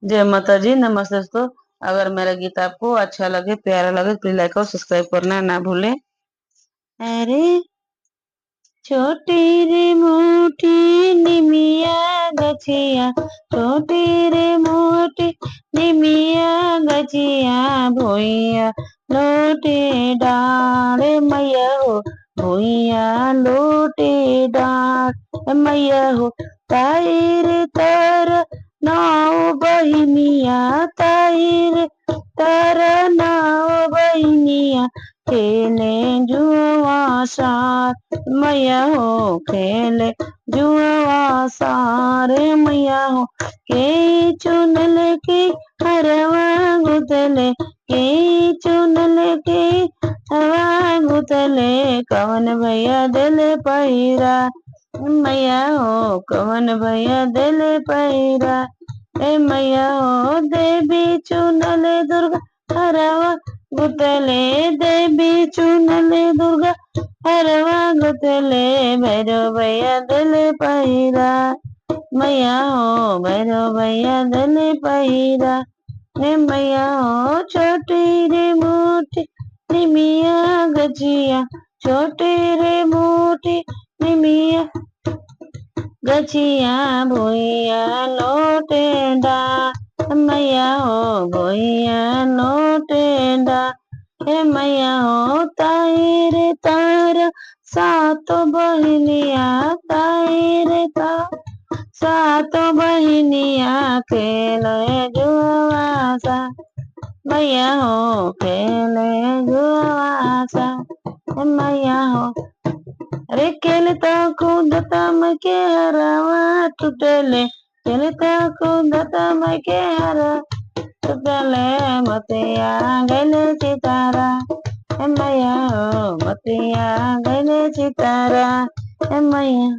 जय माता जी। नमस्ते दोस्तों। अगर मेरा गीत आपको अच्छा लगे, प्यारा लगे, प्लीज लाइक और सब्सक्राइब करना ना भूलें। अरे छोटी रे मोटी निमिया गछिया, छोटी रे मोटी निमिया गछिया, भोइया लोटे डाल मैया हो, भोइया लोटे डाल मैया हो। ताई रे तार नाव बहिनिया, ताई रे तार नाव बहिनिया, खेले जुआ सार मैया हो, खेले जुआ सारे मैया हो। के चुनल के हरवा गुदले, के चुनल के हवा गुदले, कवन भैया दिल पैरा मैया हो, कवन भैया दिल पैरा। ए मैया हो देवी चुनल दुर्गा हरवा गुतले, देवी चुनले दुर्गा हरवा गुतले, भैरव भैया दिल पैरा मैया हो, भैरव भैया दिल पैरा। हे मैया हो छोटी रे मोटी निमिया गजिया, छोटी रे मोटी निमिया गछिया, भोइया लोटेंडा मैया हो, भोइया लोटेंडा। हे मैया हो ताई रे तार सात बहिनिया, ताई रे तार सात बहिनिया, खेले जुआसा मैया हो, खेले जुआसा मैया हो। अरे खेलता कूदता मैं के हरावा टूटले, खेलता कूदता मैं के हरा टूटले, मतिया गले सितारा मैया हो, मतिया गले सितारा मैया।